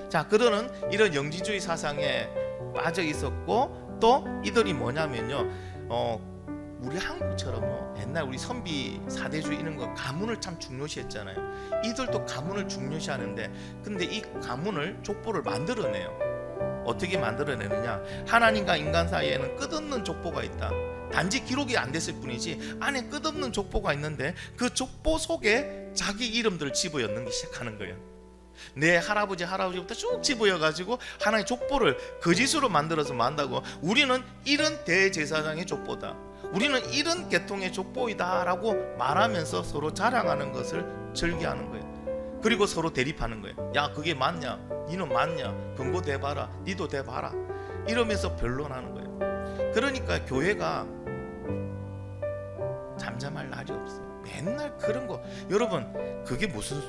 자, 그들은 이런 영지주의 사상에 빠져 있었고, 또 이들이 뭐냐면요, 우리 한국처럼요, 옛날 우리 선비 사대주의 이런 거 가문을 참 중요시했잖아요. 이들도 가문을 중요시하는데, 근데 이 가문을 족보를 만들어내요. 어떻게 만들어내느냐? 하나님과 인간 사이에는 끝없는 족보가 있다. 단지 기록이 안 됐을 뿐이지 안에 끝없는 족보가 있는데, 그 족보 속에 자기 이름들을 집어넣기 시작하는 거예요. 내 할아버지부터 쭉 집어여가지고 하나의 족보를 거짓으로 만들어서 만다고, 우리는 이런 대제사장의 족보다, 우리는 이런 계통의 족보이다 라고 말하면서 서로 자랑하는 것을 즐겨하는 거예요. 그리고 서로 대립하는 거예요. 야, 그게 맞냐? 니는 맞냐? 근거 대봐라. 니도 대봐라. 이러면서 변론하는 거예요. 그러니까 교회가 잠잠할 날이 없어요. 맨날 그런 거. 여러분, 그게 무슨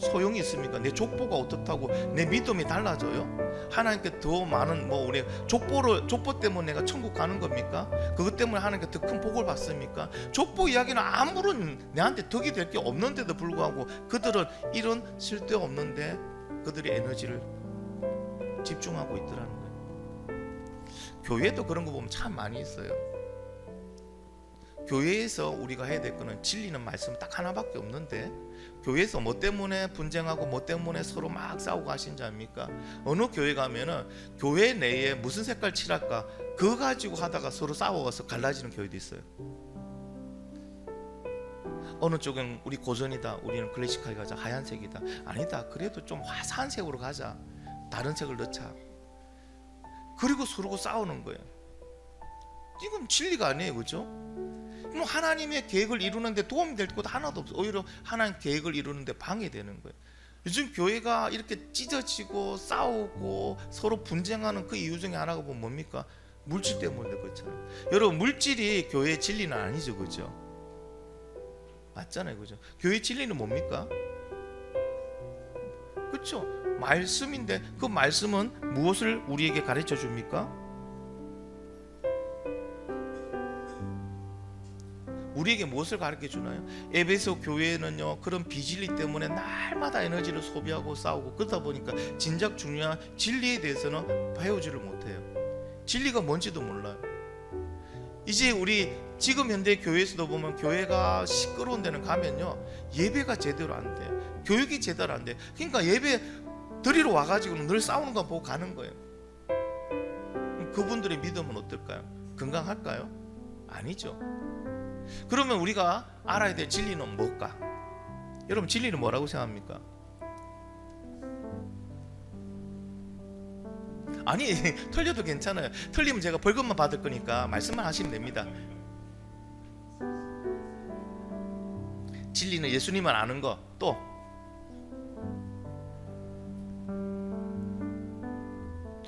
소용이 있습니까? 내 족보가 어떻다고 내 믿음이 달라져요? 하나님께 더 많은 우리 족보 때문에 내가 천국 가는 겁니까? 그것 때문에 하나님께 더 큰 복을 받습니까? 족보 이야기는 아무런 내한테 덕이 될 게 없는데도 불구하고 그들은 이런 쓸데없는데 그들의 에너지를 집중하고 있더라는 거예요. 교회도 그런 거 보면 참 많이 있어요. 교회에서 우리가 해야 될 거는 진리는 말씀 딱 하나밖에 없는데, 교회에서 뭐 때문에 분쟁하고 뭐 때문에 서로 막 싸우고 하신 줄 압니까? 어느 교회 가면은 교회 내에 무슨 색깔 칠할까 그거 가지고 하다가 서로 싸워서 갈라지는 교회도 있어요. 어느 쪽은 우리 고전이다, 우리는 클래식하게 가자, 하얀색이다, 아니다, 그래도 좀 화사한 색으로 가자, 다른 색을 넣자. 그리고 서로 싸우는 거예요. 이건 진리가 아니에요, 그죠? 하나님의 계획을 이루는데 도움이 될 것도 하나도 없어. 오히려 하나님 계획을 이루는데 방해되는 거예요. 요즘 교회가 이렇게 찢어지고 싸우고 서로 분쟁하는 그 이유 중에 하나가 뭡니까? 물질 때문에 그렇잖아요. 여러분, 물질이 교회의 진리는 아니죠, 그죠? 맞잖아요, 그죠? 교회의 진리는 뭡니까? 그렇죠? 말씀인데, 그 말씀은 무엇을 우리에게 가르쳐 줍니까? 우리에게 무엇을 가르쳐 주나요? 에베소 교회는요, 그런 비진리 때문에 날마다 에너지를 소비하고 싸우고, 그러다 보니까 진작 중요한 진리에 대해서는 배우지를 못해요. 진리가 뭔지도 몰라요. 이제 우리 지금 현대 교회에서도 보면 교회가 시끄러운 데는 가면요, 예배가 제대로 안 돼요. 교육이 제대로 안 돼요. 그러니까 예배 드리러 와가지고 늘 싸우는 거 보고 가는 거예요. 그분들의 믿음은 어떨까요? 건강할까요? 아니죠. 그러면 우리가 알아야 될 진리는 뭘까? 여러분, 진리는 뭐라고 생각합니까? 아니, 틀려도 괜찮아요. 틀리면 제가 벌금만 받을 거니까 말씀만 하시면 됩니다. 진리는 예수님만 아는 거, 또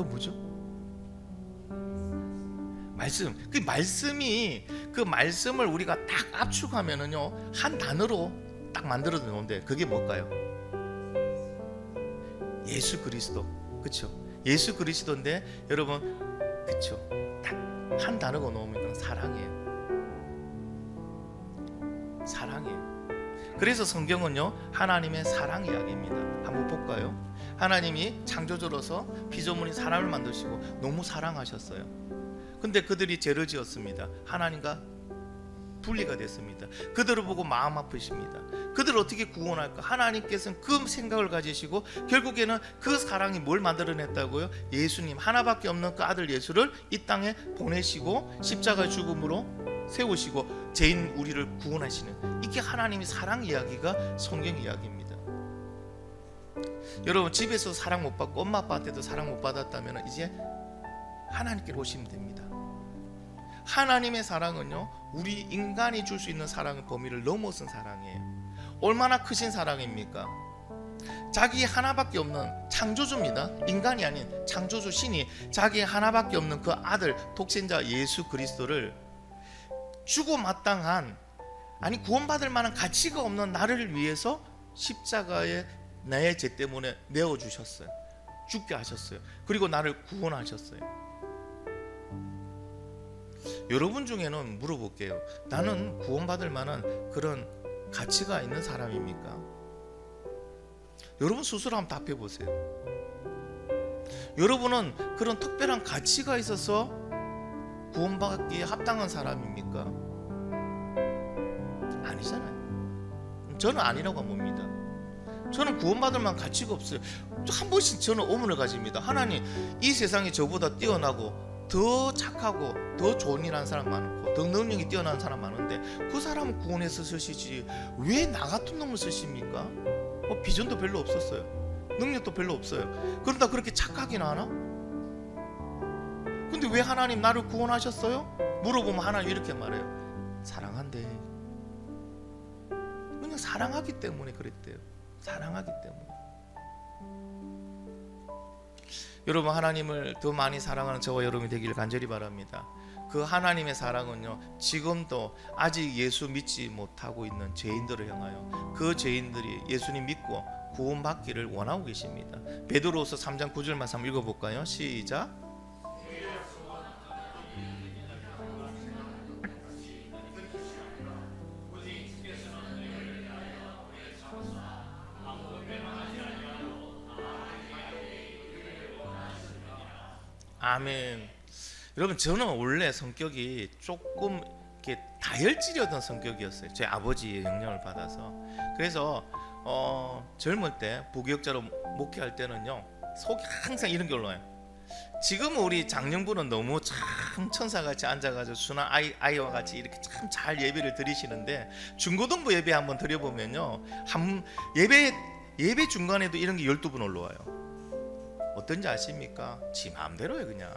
뭐죠? 말씀. 그 말씀을 우리가 딱 압축하면은요, 한 단어로 딱 만들어 놓은데 그게 뭘까요? 예수 그리스도. 그렇죠? 예수 그리스도인데 여러분, 그렇죠? 딱 한 단어가 놓으면 사랑이에요. 사랑이에요. 그래서 성경은요, 하나님의 사랑 이야기입니다. 한번 볼까요? 하나님이 창조주로서 피조물인 사람을 만드시고 너무 사랑하셨어요. 근데 그들이 죄를 지었습니다. 하나님과 분리가 됐습니다. 그들을 보고 마음 아프십니다. 그들을 어떻게 구원할까? 하나님께서는 그 생각을 가지시고 결국에는 그 사랑이 뭘 만들어냈다고요? 예수님, 하나밖에 없는 그 아들 예수를 이 땅에 보내시고 십자가 죽음으로 세우시고 죄인 우리를 구원하시는, 이게 하나님의 사랑 이야기가 성경 이야기입니다. 여러분, 집에서 사랑 못 받고 엄마 아빠한테도 사랑 못 받았다면 이제 하나님께로 오시면 됩니다. 하나님의 사랑은요, 우리 인간이 줄 수 있는 사랑의 범위를 넘어선 사랑이에요. 얼마나 크신 사랑입니까? 자기 하나밖에 없는 창조주입니다. 인간이 아닌 창조주 신이 자기 하나밖에 없는 그 아들 독생자 예수 그리스도를 주고 마땅한, 아니 구원받을 만한 가치가 없는 나를 위해서 십자가에 나의 죄 때문에 내어주셨어요. 죽게 하셨어요. 그리고 나를 구원하셨어요. 여러분 중에는 물어볼게요. 나는 구원받을 만한 그런 가치가 있는 사람입니까? 여러분 스스로 한번 답해 보세요. 여러분은 그런 특별한 가치가 있어서 구원받기에 합당한 사람입니까? 아니잖아요. 저는 아니라고 봅니다. 저는 구원받을 만한 가치가 없어요. 한 번씩 저는 의문을 가집니다. 하나님, 이 세상에 저보다 뛰어나고 더 착하고 더 좋은 일하는 사람 많고 더 능력이 뛰어난 사람 많은데 그 사람은 구원해서 쓰시지 왜 나 같은 놈을 쓰십니까? 비전도 별로 없었어요. 능력도 별로 없어요. 그런다 그렇게 착하긴 하나? 근데 왜 하나님 나를 구원하셨어요? 물어보면 하나님 이렇게 말해요. 사랑한대. 그냥 사랑하기 때문에 그랬대요. 사랑하기 때문에. 여러분, 하나님을 더 많이 사랑하는 저와 여러분이 되기를 간절히 바랍니다. 그 하나님의 사랑은요, 지금도 아직 예수 믿지 못하고 있는 죄인들을 향하여 그 죄인들이 예수님 믿고 구원받기를 원하고 계십니다. 베드로후서 3장 9절 말씀 한번 읽어볼까요? 시작. 아멘. 여러분, 저는 원래 성격이 조금 이렇게 다혈질이었던 성격이었어요. 제 아버지의 영향을 받아서. 그래서 젊을 때 부교육자로 목회할 때는요, 속이 항상 이런 게 올라와요. 지금은 우리 장년부는 너무 참 천사같이 앉아가지고 순한 아이와 같이 이렇게 참 잘 예배를 드리시는데, 중고등부 예배 한번 드려보면요, 예배 중간에도 이런 게 12번 올라와요. 어떤지 아십니까? 지 마음대로예요. 그냥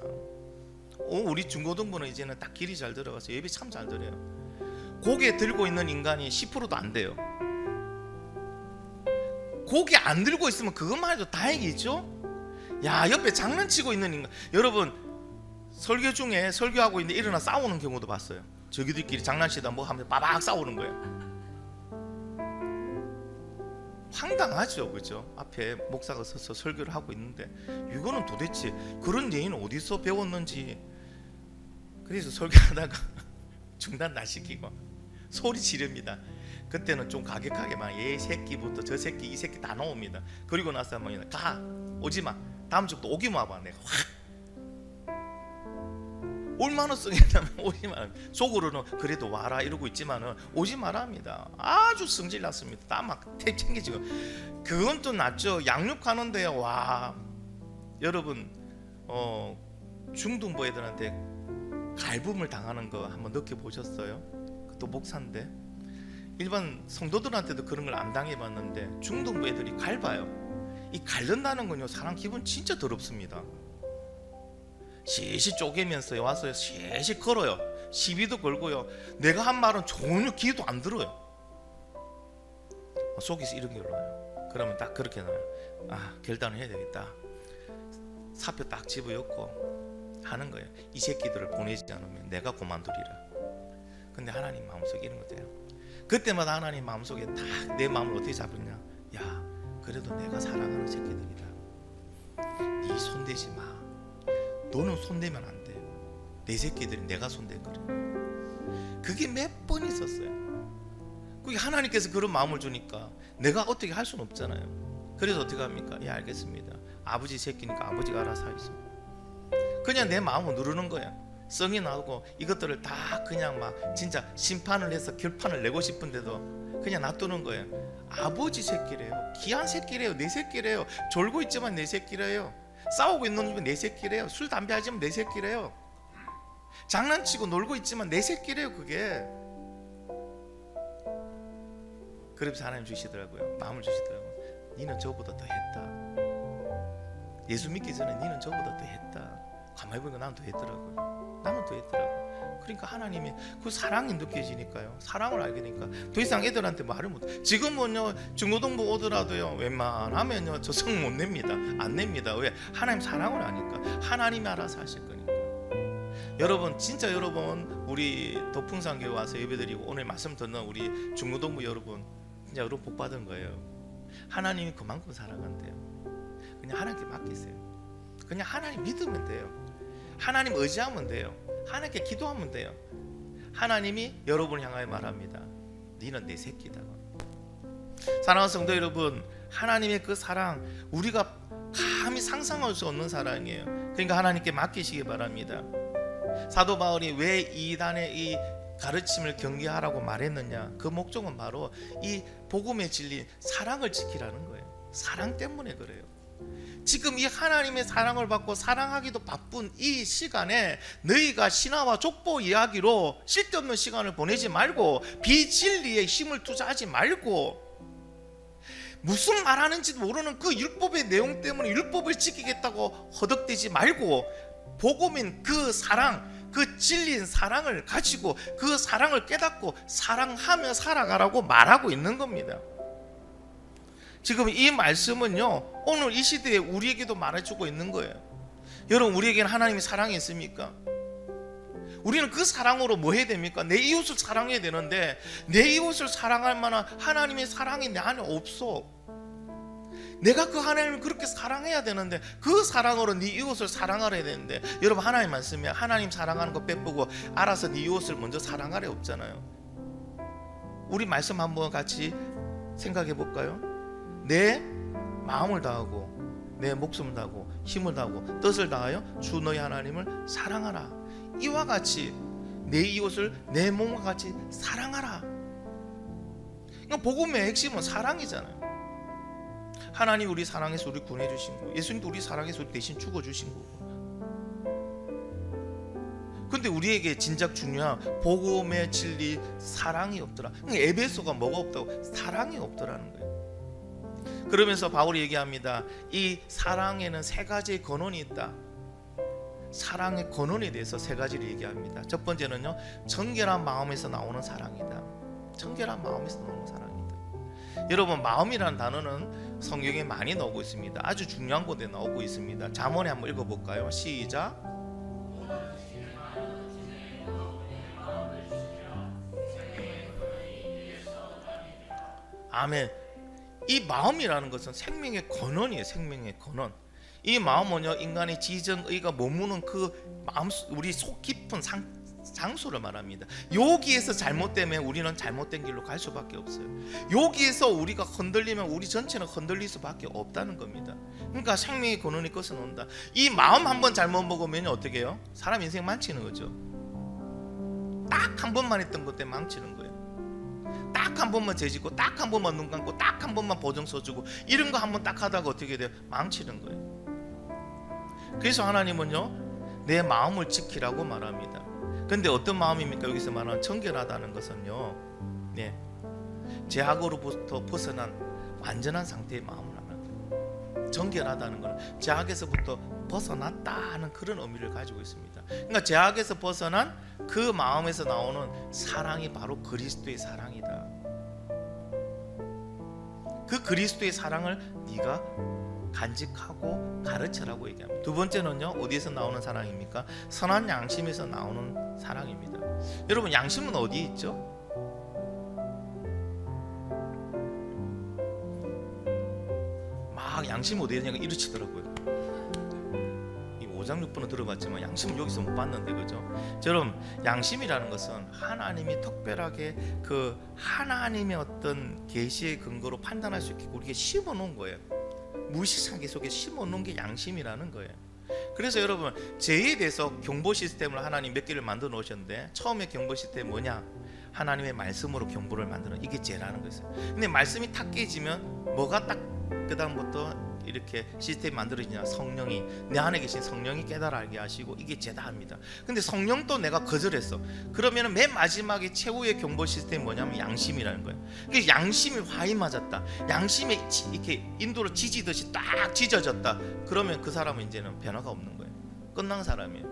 우리 중고등부는 이제는 딱 길이 잘 들어가서 예배 참 잘 드려요. 고개 들고 있는 인간이 10%도 안 돼요. 고개 안 들고 있으면 그것만 해도 다행이죠. 야, 옆에 장난치고 있는 인간. 여러분, 설교 중에 설교하고 있는데 일어나 싸우는 경우도 봤어요. 저기들끼리 장난치다 뭐 하면 빠박 싸우는 거예요. 황당하죠, 그죠? 앞에 목사가 서서 설교를 하고 있는데 이거는 도대체 그런 예의는 어디서 배웠는지. 그래서 설교하다가 중단 다 시키고 소리 지릅니다. 그때는 좀 가격하게 막 얘 새끼부터 저 새끼 이 새끼 다 나옵니다. 그리고 나서 막 가, 오지마, 다음 주부터 오기만 와봐. 내가 확 얼마나 쓰겠다면 오지마. 속으로는 그래도 와라 이러고 있지만은 오지 마라 합니다. 아주 성질 났습니다. 다 막 탭 챙기지고. 그건 또 낫죠. 양육하는데요, 와, 여러분, 중등부 애들한테 갈굼을 당하는 거 한번 느껴보셨어요? 또 목사인데 일반 성도들한테도 그런 걸 안 당해봤는데 중등부 애들이 갈봐요. 이 갈른다는 건요, 사람 기분 진짜 더럽습니다. 시시 쪼개면서 와서 시시 걸어요. 시비도 걸고요. 내가 한 말은 전혀 귀도 안 들어요. 속에서 이런 게 올라와요. 그러면 딱 그렇게 나와요. 아, 결단을 해야 되겠다. 사표 딱 집어넣고 하는 거예요. 이 새끼들을 보내지 않으면 내가 그만두리라. 근데 하나님 마음속에 이런 거 돼요. 그때마다 하나님 마음속에 딱 내 마음을 어떻게 잡느냐. 야, 그래도 내가 사랑하는 새끼들이다. 네 손대지 마. 너는 손대면 안 돼. 내 새끼들이 내가 손댄 거래. 그게 몇 번 있었어요. 그게 하나님께서 그런 마음을 주니까 내가 어떻게 할 수는 없잖아요. 그래서 어떻게 합니까? 예, 알겠습니다. 아버지 새끼니까 아버지가 알아서 하겠어. 그냥 내 마음을 누르는 거야. 성이 나오고 이것들을 다 그냥 막 진짜 심판을 해서 결판을 내고 싶은데도 그냥 놔두는 거예요. 아버지 새끼래요. 귀한 새끼래요. 내 새끼래요. 졸고 있지만 내 새끼래요. 싸우고 있는 놈이 내 새끼래요. 술 담배 하지만 내 새끼래요. 장난치고 놀고 있지만 내 새끼래요. 그게. 그러면서 하나님 주시더라고요. 마음을 주시더라고요. 니는 저보다 더 했다. 예수 믿기 전에 니는 저보다 더 했다. 가만히 보니까 나는 더 했더라고요. 나는 더 했더라고요. 그러니까 하나님이 그 사랑이 느껴지니까요. 사랑을 알게 되니까 더 이상 애들한테 말을 못해. 지금은요 중고등부 오더라도요 웬만하면요 저성 못 냅니다. 안 냅니다. 왜? 하나님 사랑을 아니까. 하나님이 알아서 하실 거니까. 여러분 진짜 여러분 우리 도풍산교회 와서 예배드리고 오늘 말씀 듣는 우리 중고등부 여러분 진짜 여러분 복 받은 거예요. 하나님이 그만큼 사랑한대요. 그냥 하나님께 맡기세요. 그냥 하나님 믿으면 돼요. 하나님 의지하면 돼요. 하나님께 기도하면 돼요. 하나님이 여러분을 향하여 말합니다. 너는 내 새끼다. 사랑하는 성도 여러분, 하나님의 그 사랑 우리가 감히 상상할 수 없는 사랑이에요. 그러니까 하나님께 맡기시기 바랍니다. 사도 바울이 왜 이단의 이 가르침을 경계하라고 말했느냐? 그 목적은 바로 이 복음의 진리 사랑을 지키라는 거예요. 사랑 때문에 그래요. 지금 이 하나님의 사랑을 받고 사랑하기도 바쁜 이 시간에 너희가 신화와 족보 이야기로 쓸데없는 시간을 보내지 말고 비진리에 힘을 투자하지 말고 무슨 말하는지도 모르는 그 율법의 내용 때문에 율법을 지키겠다고 허덕대지 말고 복음인 그 사랑, 그 진리인 사랑을 가지고 그 사랑을 깨닫고 사랑하며 살아가라고 말하고 있는 겁니다. 지금 이 말씀은요 오늘 이 시대에 우리에게도 말해주고 있는 거예요. 여러분 우리에게는 하나님의 사랑이 있습니까? 우리는 그 사랑으로 뭐 해야 됩니까? 내 이웃을 사랑해야 되는데 내 이웃을 사랑할 만한 하나님의 사랑이 내 안에 없어. 내가 그 하나님을 그렇게 사랑해야 되는데 그 사랑으로 네 이웃을 사랑하려 되는데 여러분 하나님 말씀이 하나님 사랑하는 거 빼보고 알아서 네 이웃을 먼저 사랑하려 없잖아요. 우리 말씀 한번 같이 생각해 볼까요? 내 마음을 다하고 내 목숨을 다하고 힘을 다하고 뜻을 다하여 주 너희 하나님을 사랑하라. 이와 같이 내 이웃을 내 몸과 같이 사랑하라. 그러니까 복음의 핵심은 사랑이잖아요. 하나님 우리 사랑해서 우리 구원해 주신 거고 예수님도 우리 사랑해서 우리 대신 죽어 주신 거고. 근데 우리에게 진작 중요한 복음의 진리 사랑이 없더라. 에베소가 뭐가 없다고? 사랑이 없더라는 거예요. 그러면서 바울이 얘기합니다. 이 사랑에는 세 가지의 근원이 있다. 사랑의 근원에 대해서 세 가지를 얘기합니다. 첫 번째는요 정결한 마음에서 나오는 사랑이다. 정결한 마음에서 나오는 사랑이다. 여러분 마음이라는 단어는 성경에 많이 나오고 있습니다. 아주 중요한 곳에 나오고 있습니다. 잠언에 한번 읽어볼까요? 시작. 아멘. 이 마음이라는 것은 생명의 근원이에요. 생명의 근원. 이 마음은요 인간의 지정의가 머무는 그 마음, 우리 속 깊은 장소를 말합니다. 여기에서 잘못되면 우리는 잘못된 길로 갈 수밖에 없어요. 여기에서 우리가 흔들리면 우리 전체는 흔들릴 수밖에 없다는 겁니다. 그러니까 생명의 근원이 것은 온다. 이 마음 한번 잘못 먹으면 어떻게 해요? 사람 인생 망치는 거죠. 딱 한 번만 했던 것 때문에 망치는 거예요. 딱 한 번만 죄짓고 딱 한 번만 눈 감고 딱 한 번만 보증 써주고 이런 거 한 번 딱 하다가 어떻게 돼요? 망치는 거예요. 그래서 하나님은요 내 마음을 지키라고 말합니다. 근데 어떤 마음입니까? 여기서 말하는 정결하다는 것은요 죄악으로부터 벗어난 완전한 상태의 마음을 말하는 거예요. 정결하다는 것은 죄악에서부터 벗어났다 하는 그런 의미를 가지고 있습니다. 그러니까 죄악에서 벗어난 그 마음에서 나오는 사랑이 바로 그리스도의 사랑이다. 그 그리스도의 사랑을 네가 간직하고 가르쳐라고 얘기합니다. 두 번째는요 어디에서 나오는 사랑입니까? 선한 양심에서 나오는 사랑입니다. 여러분 양심은 어디에 있죠? 막 양심 어디에 있냐고 이르치더라고요. 5장 6번은 들어봤지만 양심은 여기서 못 봤는데 그죠? 여러분 양심이라는 것은 하나님이 특별하게 그 하나님의 어떤 계시의 근거로 판단할 수 있게 우리에게 심어놓은 거예요. 무의식 속에 심어놓은 게 양심이라는 거예요. 그래서 여러분 죄에 대해서 경보 시스템을 하나님 몇 개를 만들어 놓으셨는데 처음에 경보 시스템이 뭐냐? 하나님의 말씀으로 경보를 만드는 이게 죄라는 거였어요. 근데 말씀이 탁 깨지면 뭐가 딱 그 다음부터 이렇게 시스템이 만들어지냐? 성령이 내 안에 계신 성령이 깨달아 알게 하시고 이게 죄다 합니다. 근데 성령도 내가 거절했어. 그러면 맨 마지막에 최후의 경보 시스템이 뭐냐면 양심이라는 거예요. 그러니까 양심이 화이 맞았다. 양심이 이렇게 인도로 지지듯이 딱 찢어졌다. 그러면 그 사람은 이제는 변화가 없는 거예요. 끝난 사람이에요.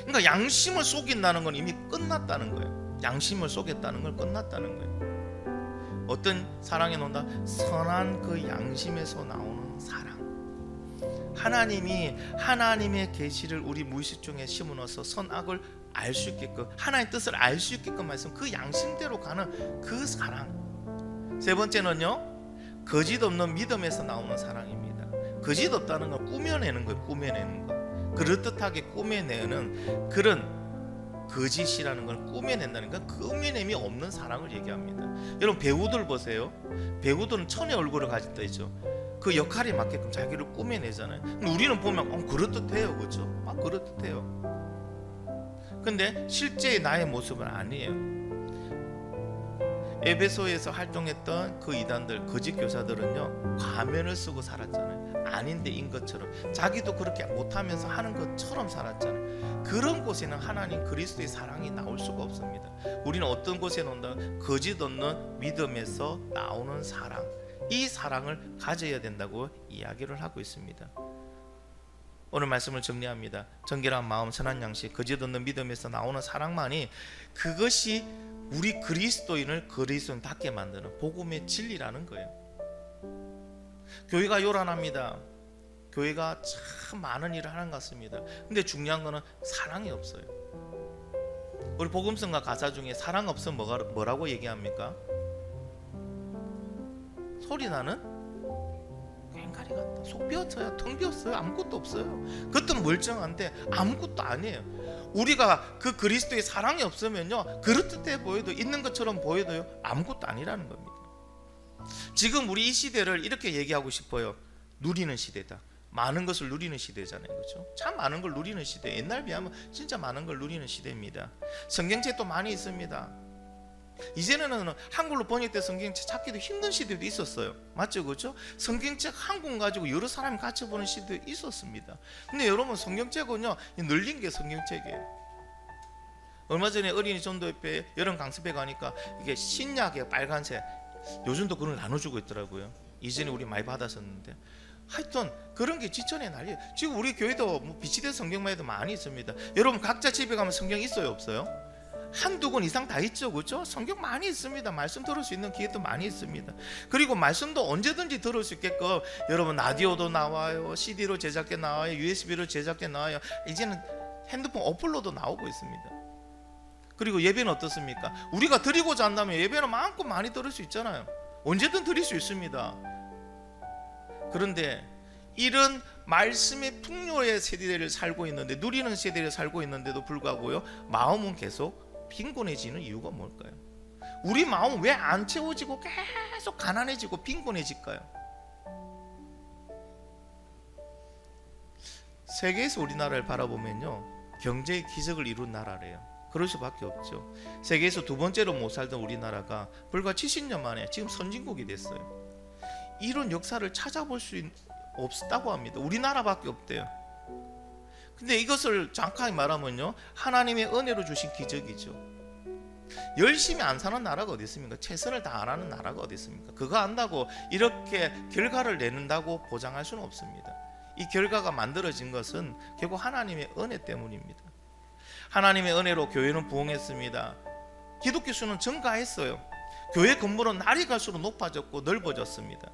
그러니까 양심을 속인다는 건 이미 끝났다는 거예요. 양심을 속였다는 걸 끝났다는 거예요. 어떤 사랑에 논다? 선한 그 양심에서 나오는 사랑. 하나님이 하나님의 계시를 우리 무의식 중에 심어넣어서 선악을 알 수 있게끔, 하나님의 뜻을 알 수 있게끔 말씀, 그 양심대로 가는 그 사랑. 세 번째는요, 거짓 없는 믿음에서 나오는 사랑입니다. 거짓 없다는 건 꾸며내는 거예요. 꾸며내는 거. 그럴듯하게 꾸며내는 그런 거짓이라는 걸 꾸며낸다는 건 꾸며냄이 없는 사랑을 얘기합니다. 여러분 배우들 보세요. 배우들은 천의 얼굴을 가지고 있죠. 그 역할에 맞게끔 자기를 꾸며내잖아요. 우리는 보면 그럴듯해요, 그렇죠? 막 그럴듯해요. 근데 실제의 나의 모습은 아니에요. 에베소에서 활동했던 그 이단들, 거짓 교사들은요, 가면을 쓰고 살았잖아요. 아닌데 인 것처럼, 자기도 그렇게 못하면서 하는 것처럼 살았잖아요. 그런 곳에는 하나님 그리스도의 사랑이 나올 수가 없습니다. 우리는 어떤 곳에 논다? 거짓 없는 믿음에서 나오는 사랑, 이 사랑을 가져야 된다고 이야기를 하고 있습니다. 오늘 말씀을 정리합니다. 정결한 마음, 선한 양식, 거짓 없는 믿음에서 나오는 사랑만이, 그것이 우리 그리스도인을 그리스도인답게 만드는 복음의 진리라는 거예요. 교회가 요란합니다. 교회가 참 많은 일을 하는 것 같습니다. 근데 중요한 거는 사랑이 없어요. 우리 복음성가 가사 중에 사랑 없으면 뭐라고 얘기합니까? 소리나는 꽹가리 같다. 속 비었어요. 텅 비었어요. 아무것도 없어요. 겉은 멀쩡한데 아무것도 아니에요. 우리가 그 그리스도의 사랑이 없으면요, 그렇듯해 보여도, 있는 것처럼 보여도요, 아무것도 아니라는 겁니다. 지금 우리 이 시대를 이렇게 얘기하고 싶어요. 누리는 시대다. 많은 것을 누리는 시대잖아요, 그렇죠? 참 많은 걸 누리는 시대. 옛날 비하면 진짜 많은 걸 누리는 시대입니다. 성경책도 많이 있습니다. 이제는 한글로 번역된 성경책 찾기도 힘든 시대도 있었어요. 맞죠, 그렇죠? 성경책 한 권 가지고 여러 사람이 같이 보는 시대도 있었습니다. 근데 여러분, 성경책은요, 늘린 게 성경책이에요. 얼마 전에 어린이 전도협회 여름 강습회 가니까 이게 신약의 빨간색, 요즘도 그걸 나눠주고 있더라고요. 이전에 우리 많이 받았었는데, 하여튼 그런 게 지천에 난리예요. 지금 우리 교회도 비치된 성경만 해도 많이 있습니다. 여러분 각자 집에 가면 성경 있어요, 없어요? 한두 권 이상 다 있죠, 그렇죠? 성경 많이 있습니다. 말씀 들을 수 있는 기회도 많이 있습니다. 그리고 말씀도 언제든지 들을 수 있게끔 여러분 라디오도 나와요, CD로 제작돼 나와요, USB로 제작돼 나와요. 이제는 핸드폰 어플로도 나오고 있습니다. 그리고 예배는 어떻습니까? 우리가 드리고자 한다면 예배는 마음껏 많이 들을 수 있잖아요. 언제든 드릴 수 있습니다. 그런데 이런 말씀의 풍요의 세대를 살고 있는데, 누리는 세대를 살고 있는데도 불구하고요, 마음은 계속 빈곤해지는 이유가 뭘까요? 우리 마음은 왜 안 채워지고 계속 가난해지고 빈곤해질까요? 세계에서 우리나라를 바라보면요, 경제의 기적을 이룬 나라래요. 그럴 수밖에 없죠. 세계에서 두 번째로 못 살던 우리나라가 불과 70년 만에 지금 선진국이 됐어요. 이런 역사를 찾아볼 수 없다고 합니다. 우리나라밖에 없대요. 근데 이것을 정확하게 말하면요, 하나님의 은혜로 주신 기적이죠. 열심히 안 사는 나라가 어디 있습니까? 최선을 다 안 하는 나라가 어디 있습니까? 그거 안다고 이렇게 결과를 내는다고 보장할 수는 없습니다. 이 결과가 만들어진 것은 결국 하나님의 은혜 때문입니다. 하나님의 은혜로 교회는 부흥했습니다. 기독교 수는 증가했어요. 교회 건물은 날이 갈수록 높아졌고 넓어졌습니다.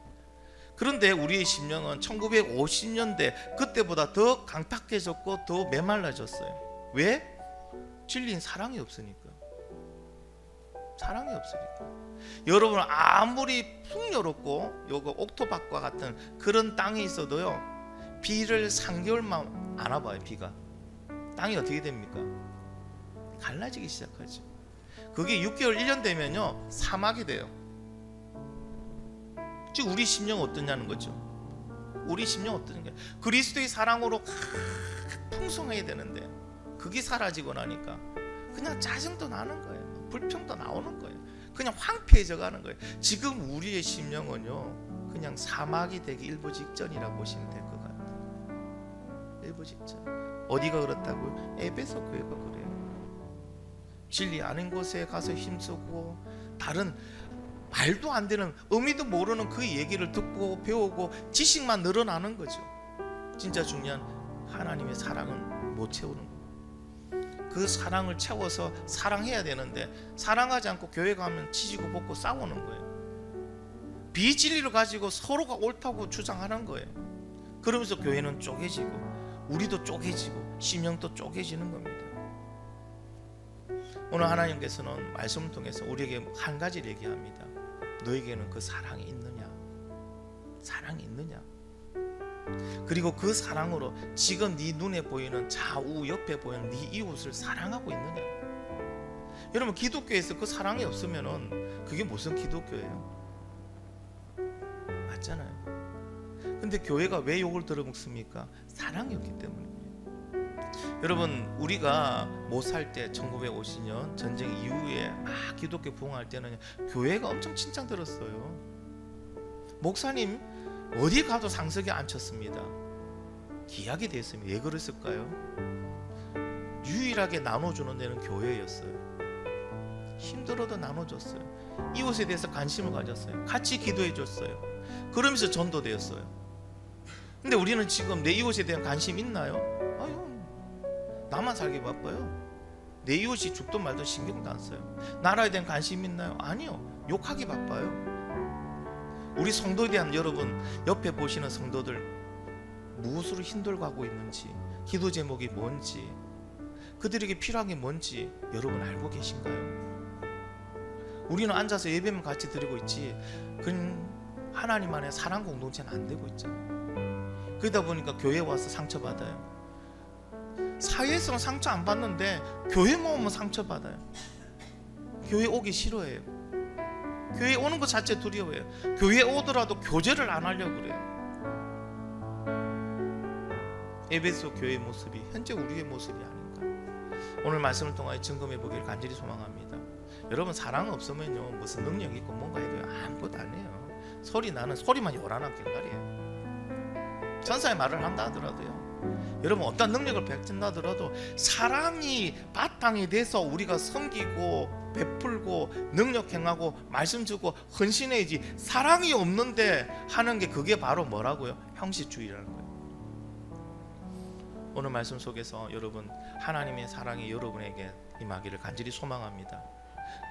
그런데 우리의 심령은 1950년대 그때보다 더 강팍해졌고 더 메말라졌어요. 왜? 진리인 사랑이 없으니까. 사랑이 없으니까. 여러분, 아무리 풍요롭고 요거 옥토박과 같은 그런 땅이 있어도요, 비를 3개월만 안 와봐요. 비가. 땅이 어떻게 됩니까? 갈라지기 시작하죠. 그게 6개월 1년 되면요, 사막이 돼요. 즉 우리 심령 어떠냐는 거죠. 우리 심령 어떠냐. 그리스도의 사랑으로 풍성해야 되는데 그게 사라지고 나니까 그냥 짜증도 나는 거예요. 불평도 나오는 거예요. 그냥 황폐해져 가는 거예요. 지금 우리의 심령은요, 그냥 사막이 되기 일보 직전이라 보시면 될 것 같아요. 일보 직전. 어디가 그렇다고요? 에베소 교회가 그래요. 진리 아닌 곳에 가서 힘쓰고 다른 말도 안 되는, 의미도 모르는 그 얘기를 듣고 배우고 지식만 늘어나는 거죠. 진짜 중요한 하나님의 사랑은 못 채우는 거예요. 그 사랑을 채워서 사랑해야 되는데 사랑하지 않고 교회 가면 치지고 볶고 싸우는 거예요. 비진리를 가지고 서로가 옳다고 주장하는 거예요. 그러면서 교회는 쪼개지고 우리도 쪼개지고 심령도 쪼개지는 겁니다. 오늘 하나님께서는 말씀을 통해서 우리에게 한 가지를 얘기합니다. 너에게는 그 사랑이 있느냐? 사랑이 있느냐? 그리고 그 사랑으로 지금 네 눈에 보이는 좌우 옆에 보이는 네 이웃을 사랑하고 있느냐? 여러분, 기독교에서 그 사랑이 없으면은 그게 무슨 기독교예요? 맞잖아요. 근데 교회가 왜 욕을 들어먹습니까? 사랑이 없기 때문입니다. 여러분, 우리가 못 살 때 1950년 전쟁 이후에 막 기독교 부흥할 때는 교회가 엄청 칭찬 들었어요. 목사님 어디 가도 상석에 앉혔습니다. 기약이 됐습니다. 왜 그랬을까요? 유일하게 나눠주는 데는 교회였어요. 힘들어도 나눠줬어요. 이웃에 대해서 관심을 가졌어요. 같이 기도해 줬어요. 그러면서 전도되었어요. 근데 우리는 지금 내 이웃에 대한 관심 있나요? 아유, 나만 살기 바빠요. 내 이웃이 죽든 말든 신경도 안 써요. 나라에 대한 관심 있나요? 아니요. 욕하기 바빠요. 우리 성도에 대한, 여러분 옆에 보시는 성도들 무엇으로 힘들어가고 있는지, 기도 제목이 뭔지, 그들에게 필요한 게 뭔지 여러분 알고 계신가요? 우리는 앉아서 예배만 같이 드리고 있지 그건 하나님 안에 사랑 공동체는 안 되고 있잖아요. 그러다 보니까 교회 와서 상처받아요. 사회에서는 상처 안 받는데 교회 모으면 상처받아요. 교회 오기 싫어해요. 교회 오는 것 자체 두려워해요. 교회 오더라도 교제를 안 하려고 그래요. 에베소 교회의 모습이 현재 우리의 모습이 아닌가. 오늘 말씀을 통하여 점검해 보기를 간절히 소망합니다. 여러분, 사랑 없으면요 무슨 능력 있고 뭔가 해도 아무것도 안 해요. 소리만 요란한 갱갈이에요. 천사의 말을 한다 하더라도요, 여러분 어떤 능력을 베푼다 하더라도 사랑이 바탕이 돼서 우리가 섬기고 베풀고 능력 행하고 말씀 주고 헌신해야지, 사랑이 없는데 하는 게 그게 바로 뭐라고요? 형식주의라는 거예요. 오늘 말씀 속에서 여러분 하나님의 사랑이 여러분에게 임하기를 간절히 소망합니다.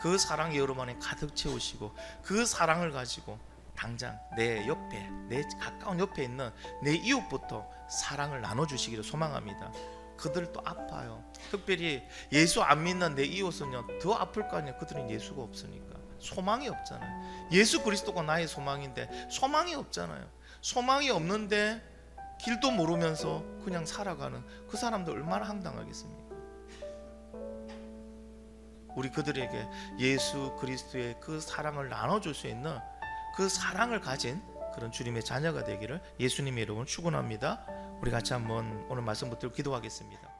그 사랑이 여러분 안에 가득 채우시고 그 사랑을 가지고 당장 내 옆에, 내 가까운 옆에 있는 내 이웃부터 사랑을 나눠주시기를 소망합니다. 그들도 아파요. 특별히 예수 안 믿는 내 이웃은요 더 아플 거 아니에요. 그들은 예수가 없으니까 소망이 없잖아요. 예수 그리스도가 나의 소망인데 소망이 없잖아요. 소망이 없는데 길도 모르면서 그냥 살아가는 그 사람들 얼마나 황당하겠습니까? 우리 그들에게 예수 그리스도의 그 사랑을 나눠줄 수 있는 그 사랑을 가진 그런 주님의 자녀가 되기를 예수님의 이름으로 축원합니다. 우리 같이 한번 오늘 말씀 붙들고 기도하겠습니다.